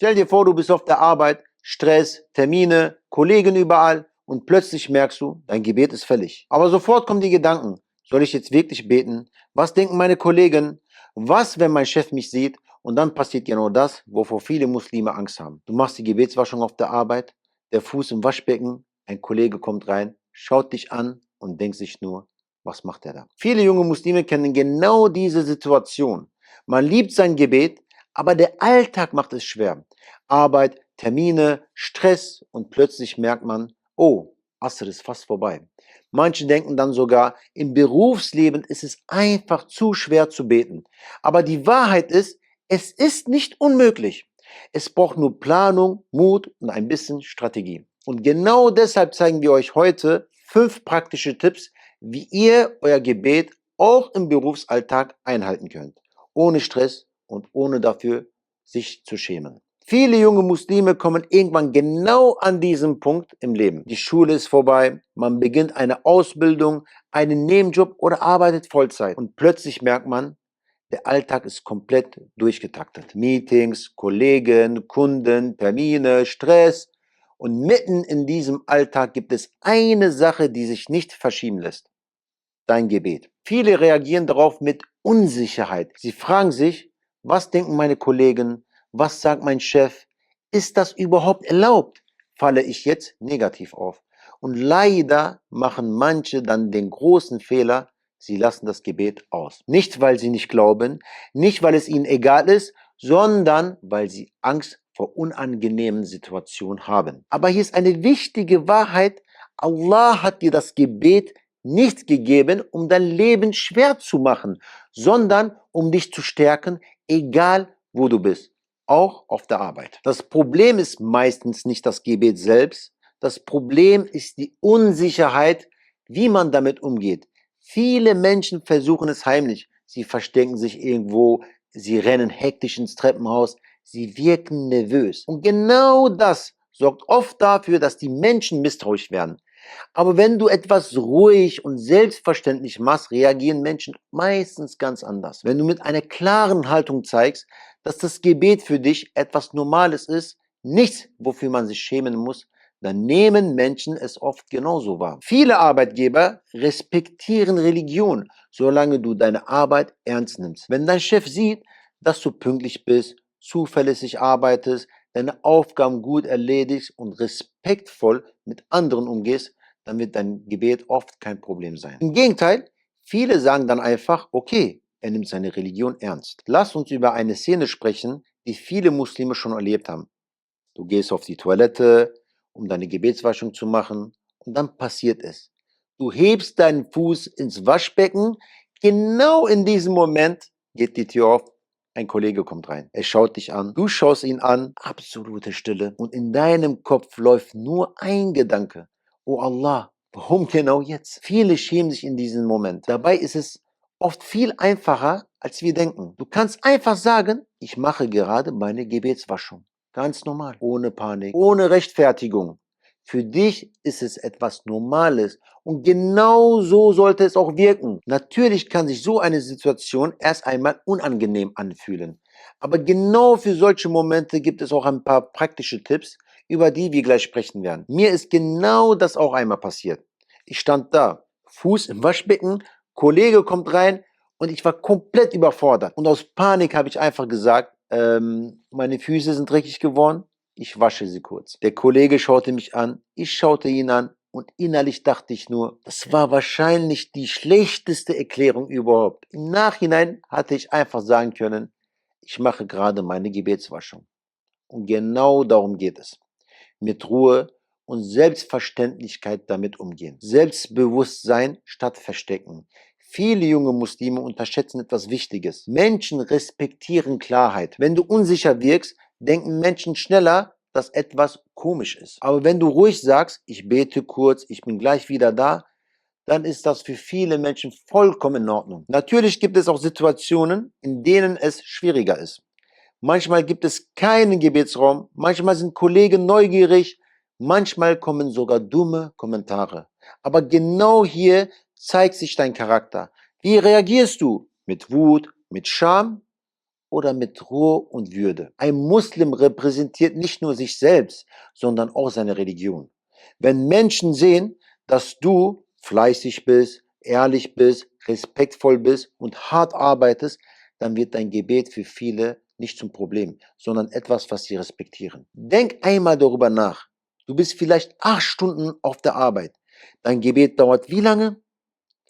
Stell dir vor, du bist auf der Arbeit, Stress, Termine, Kollegen überall und plötzlich merkst du, dein Gebet ist fällig. Aber sofort kommen die Gedanken, soll ich jetzt wirklich beten? Was denken meine Kollegen? Was, wenn mein Chef mich sieht? Und dann passiert genau das, wovor viele Muslime Angst haben. Du machst die Gebetswaschung auf der Arbeit, der Fuß im Waschbecken, ein Kollege kommt rein, schaut dich an und denkt sich nur, was macht er da? Viele junge Muslime kennen genau diese Situation. Man liebt sein Gebet, aber der Alltag macht es schwer. Arbeit, Termine, Stress und plötzlich merkt man, oh, Asr ist fast vorbei. Manche denken dann sogar, im Berufsleben ist es einfach zu schwer zu beten. Aber die Wahrheit ist, es ist nicht unmöglich. Es braucht nur Planung, Mut und ein bisschen Strategie. Und genau deshalb zeigen wir euch heute 5 praktische Tipps, wie ihr euer Gebet auch im Berufsalltag einhalten könnt. Ohne Stress und ohne dafür sich zu schämen. Viele junge Muslime kommen irgendwann genau an diesem Punkt im Leben. Die Schule ist vorbei, man beginnt eine Ausbildung, einen Nebenjob oder arbeitet Vollzeit. Und plötzlich merkt man, der Alltag ist komplett durchgetaktet. Meetings, Kollegen, Kunden, Termine, Stress. Und mitten in diesem Alltag gibt es eine Sache, die sich nicht verschieben lässt. Dein Gebet. Viele reagieren darauf mit Unsicherheit. Sie fragen sich, was denken meine Kollegen? Was sagt mein Chef? Ist das überhaupt erlaubt? Falle ich jetzt negativ auf? Und leider machen manche dann den großen Fehler, sie lassen das Gebet aus. Nicht, weil sie nicht glauben, nicht, weil es ihnen egal ist, sondern weil sie Angst vor unangenehmen Situationen haben. Aber hier ist eine wichtige Wahrheit. Allah hat dir das Gebet nicht gegeben, um dein Leben schwer zu machen, sondern um dich zu stärken, egal wo du bist, auch auf der Arbeit. Das Problem ist meistens nicht das Gebet selbst, das Problem ist die Unsicherheit, wie man damit umgeht. Viele Menschen versuchen es heimlich, sie verstecken sich irgendwo, sie rennen hektisch ins Treppenhaus, sie wirken nervös. Und genau das sorgt oft dafür, dass die Menschen misstrauisch werden. Aber wenn du etwas ruhig und selbstverständlich machst, reagieren Menschen meistens ganz anders. Wenn du mit einer klaren Haltung zeigst, dass das Gebet für dich etwas Normales ist, nichts, wofür man sich schämen muss, dann nehmen Menschen es oft genauso wahr. Viele Arbeitgeber respektieren Religion, solange du deine Arbeit ernst nimmst. Wenn dein Chef sieht, dass du pünktlich bist, zuverlässig arbeitest, deine Aufgaben gut erledigst und respektvoll mit anderen umgehst, dann wird dein Gebet oft kein Problem sein. Im Gegenteil, viele sagen dann einfach, okay, er nimmt seine Religion ernst. Lass uns über eine Szene sprechen, die viele Muslime schon erlebt haben. Du gehst auf die Toilette, um deine Gebetswaschung zu machen, und dann passiert es. Du hebst deinen Fuß ins Waschbecken, genau in diesem Moment geht die Tür auf, ein Kollege kommt rein. Er schaut dich an, du schaust ihn an, absolute Stille. Und in deinem Kopf läuft nur ein Gedanke. Oh Allah, warum genau jetzt? Viele schämen sich in diesem Moment. Dabei ist es oft viel einfacher, als wir denken. Du kannst einfach sagen, ich mache gerade meine Gebetswaschung. Ganz normal, ohne Panik, ohne Rechtfertigung. Für dich ist es etwas Normales und genau so sollte es auch wirken. Natürlich kann sich so eine Situation erst einmal unangenehm anfühlen. Aber genau für solche Momente gibt es auch ein paar praktische Tipps, über die wir gleich sprechen werden. Mir ist genau das auch einmal passiert. Ich stand da, Fuß im Waschbecken, Kollege kommt rein und ich war komplett überfordert. Und aus Panik habe ich einfach gesagt, meine Füße sind dreckig geworden, ich wasche sie kurz. Der Kollege schaute mich an, ich schaute ihn an und innerlich dachte ich nur, das war wahrscheinlich die schlechteste Erklärung überhaupt. Im Nachhinein hatte ich einfach sagen können, ich mache gerade meine Gebetswaschung. Und genau darum geht es. Mit Ruhe und Selbstverständlichkeit damit umgehen. Selbstbewusstsein statt Verstecken. Viele junge Muslime unterschätzen etwas Wichtiges. Menschen respektieren Klarheit. Wenn du unsicher wirkst, denken Menschen schneller, dass etwas komisch ist. Aber wenn du ruhig sagst, ich bete kurz, ich bin gleich wieder da, dann ist das für viele Menschen vollkommen in Ordnung. Natürlich gibt es auch Situationen, in denen es schwieriger ist. Manchmal gibt es keinen Gebetsraum, manchmal sind Kollegen neugierig, manchmal kommen sogar dumme Kommentare. Aber genau hier zeigt sich dein Charakter. Wie reagierst du? Mit Wut, mit Scham oder mit Ruhe und Würde. Ein Muslim repräsentiert nicht nur sich selbst, sondern auch seine Religion. Wenn Menschen sehen, dass du fleißig bist, ehrlich bist, respektvoll bist und hart arbeitest, dann wird dein Gebet für viele nicht zum Problem, sondern etwas, was sie respektieren. Denk einmal darüber nach. Du bist vielleicht 8 Stunden auf der Arbeit. Dein Gebet dauert wie lange?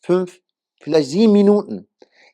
5, vielleicht 7 Minuten.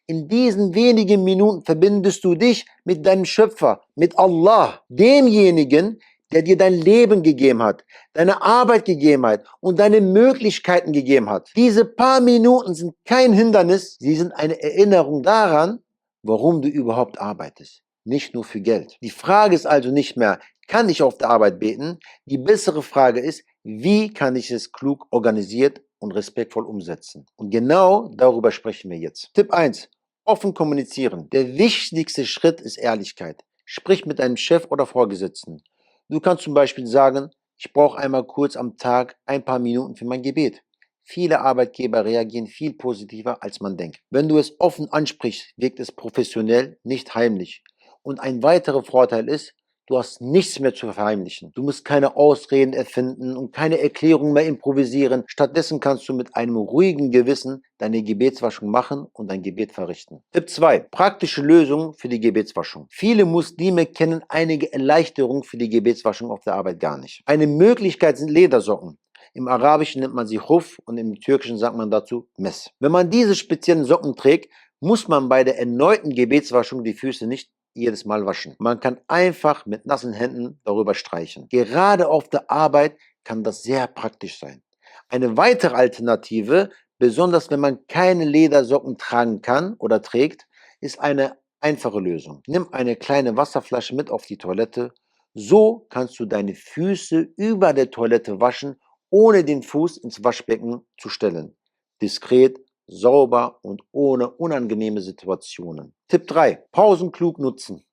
In diesen wenigen Minuten verbindest du dich mit deinem Schöpfer, mit Allah, demjenigen, der dir dein Leben gegeben hat, deine Arbeit gegeben hat und deine Möglichkeiten gegeben hat. Diese paar Minuten sind kein Hindernis, sie sind eine Erinnerung daran, warum du überhaupt arbeitest. Nicht nur für Geld. Die Frage ist also nicht mehr, kann ich auf der Arbeit beten? Die bessere Frage ist, wie kann ich es klug organisiert und respektvoll umsetzen? Und genau darüber sprechen wir jetzt. Tipp 1. Offen kommunizieren. Der wichtigste Schritt ist Ehrlichkeit. Sprich mit deinem Chef oder Vorgesetzten. Du kannst zum Beispiel sagen, ich brauche einmal kurz am Tag ein paar Minuten für mein Gebet. Viele Arbeitgeber reagieren viel positiver, als man denkt. Wenn du es offen ansprichst, wirkt es professionell, nicht heimlich. Und ein weiterer Vorteil ist, du hast nichts mehr zu verheimlichen. Du musst keine Ausreden erfinden und keine Erklärung mehr improvisieren. Stattdessen kannst du mit einem ruhigen Gewissen deine Gebetswaschung machen und dein Gebet verrichten. Tipp 2. Praktische Lösungen für die Gebetswaschung. Viele Muslime kennen einige Erleichterungen für die Gebetswaschung auf der Arbeit gar nicht. Eine Möglichkeit sind Ledersocken. Im Arabischen nennt man sie Huf und im Türkischen sagt man dazu Mes. Wenn man diese speziellen Socken trägt, muss man bei der erneuten Gebetswaschung die Füße nicht jedes Mal waschen. Man kann einfach mit nassen Händen darüber streichen. Gerade auf der Arbeit kann das sehr praktisch sein. Eine weitere Alternative, besonders wenn man keine Ledersocken tragen kann oder trägt, ist eine einfache Lösung. Nimm eine kleine Wasserflasche mit auf die Toilette. So kannst du deine Füße über der Toilette waschen, ohne den Fuß ins Waschbecken zu stellen. Diskret, sauber und ohne unangenehme Situationen. Tipp 3. Pausen klug nutzen.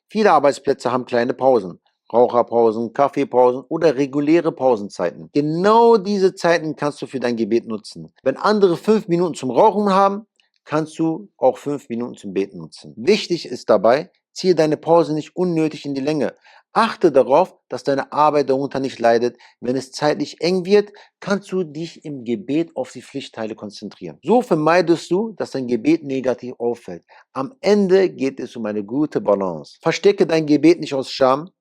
Viele Arbeitsplätze haben kleine Pausen. Raucherpausen, Kaffeepausen oder reguläre Pausenzeiten. Genau diese Zeiten kannst du für dein Gebet nutzen. Wenn andere 5 Minuten zum Rauchen haben, kannst du auch 5 Minuten zum Beten nutzen. Wichtig ist dabei, ziehe deine Pause nicht unnötig in die Länge. Achte darauf, dass deine Arbeit darunter nicht leidet. Wenn es zeitlich eng wird, kannst du dich im Gebet auf die Pflichtteile konzentrieren. So vermeidest du, dass dein Gebet negativ auffällt. Am Ende geht es um eine gute Balance. Verstecke dein Gebet nicht aus Scham,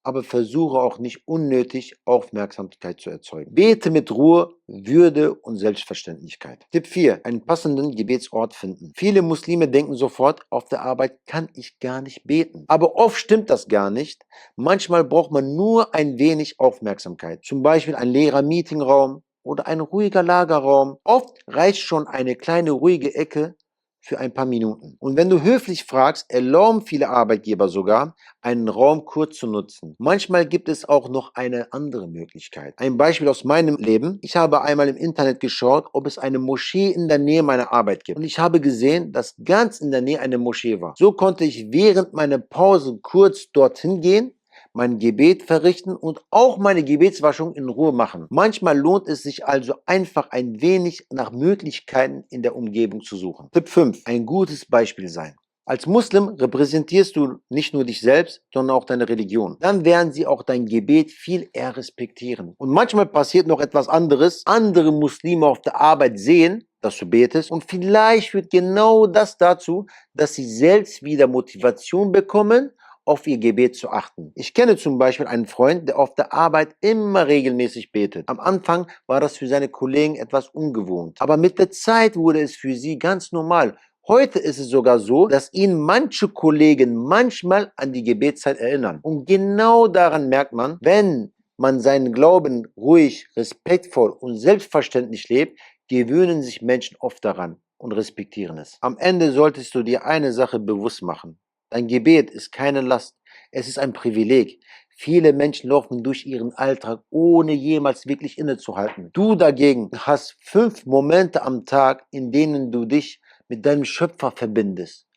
aber versuche auch nicht unnötig Aufmerksamkeit zu erzeugen. Bete mit Ruhe, Würde und Selbstverständlichkeit. Tipp 4. Einen passenden Gebetsort finden. Viele Muslime denken sofort, auf der Arbeit kann ich gar nicht beten. Aber oft stimmt das gar nicht. Manchmal braucht man nur ein wenig Aufmerksamkeit. Zum Beispiel ein leerer Meetingraum oder ein ruhiger Lagerraum. Oft reicht schon eine kleine ruhige Ecke für ein paar Minuten. Und wenn du höflich fragst, erlauben viele Arbeitgeber sogar, einen Raum kurz zu nutzen. Manchmal gibt es auch noch eine andere Möglichkeit. Ein Beispiel aus meinem Leben. Ich habe einmal im Internet geschaut, ob es eine Moschee in der Nähe meiner Arbeit gibt. Und ich habe gesehen, dass ganz in der Nähe eine Moschee war. So konnte ich während meiner Pause kurz dorthin gehen, mein Gebet verrichten und auch meine Gebetswaschung in Ruhe machen. Manchmal lohnt es sich also einfach ein wenig nach Möglichkeiten in der Umgebung zu suchen. Tipp 5. Ein gutes Beispiel sein. Als Muslim repräsentierst du nicht nur dich selbst, sondern auch deine Religion. Dann werden sie auch dein Gebet viel eher respektieren. Und manchmal passiert noch etwas anderes. Andere Muslime auf der Arbeit sehen, dass du betest und vielleicht führt genau das dazu, dass sie selbst wieder Motivation bekommen, auf ihr Gebet zu achten. Ich kenne zum Beispiel einen Freund, der auf der Arbeit immer regelmäßig betet. Am Anfang war das für seine Kollegen etwas ungewohnt. Aber mit der Zeit wurde es für sie ganz normal. Heute ist es sogar so, dass ihn manche Kollegen manchmal an die Gebetszeit erinnern. Und genau daran merkt man, wenn man seinen Glauben ruhig, respektvoll und selbstverständlich lebt, gewöhnen sich Menschen oft daran und respektieren es. Am Ende solltest du dir eine Sache bewusst machen. Dein Gebet ist keine Last, es ist ein Privileg. Viele Menschen laufen durch ihren Alltag, ohne jemals wirklich innezuhalten. Du dagegen hast 5 Momente am Tag, in denen du dich mit deinem Schöpfer verbindest.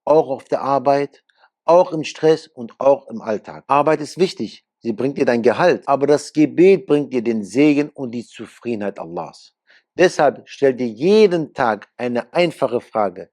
Auch auf der Arbeit, auch im Stress und auch im Alltag. Arbeit ist wichtig, sie bringt dir dein Gehalt, aber das Gebet bringt dir den Segen und die Zufriedenheit Allahs. Deshalb stell dir jeden Tag eine einfache Frage.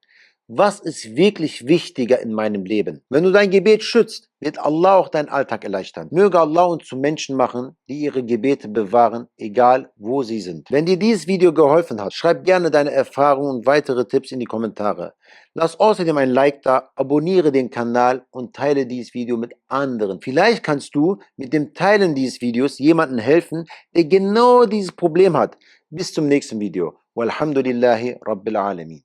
Was ist wirklich wichtiger in meinem Leben? Wenn du dein Gebet schützt, wird Allah auch deinen Alltag erleichtern. Möge Allah uns zu Menschen machen, die ihre Gebete bewahren, egal wo sie sind. Wenn dir dieses Video geholfen hat, schreib gerne deine Erfahrungen und weitere Tipps in die Kommentare. Lass außerdem ein Like da, abonniere den Kanal und teile dieses Video mit anderen. Vielleicht kannst du mit dem Teilen dieses Videos jemandem helfen, der genau dieses Problem hat. Bis zum nächsten Video. Walhamdulillahi Rabbil Alamin.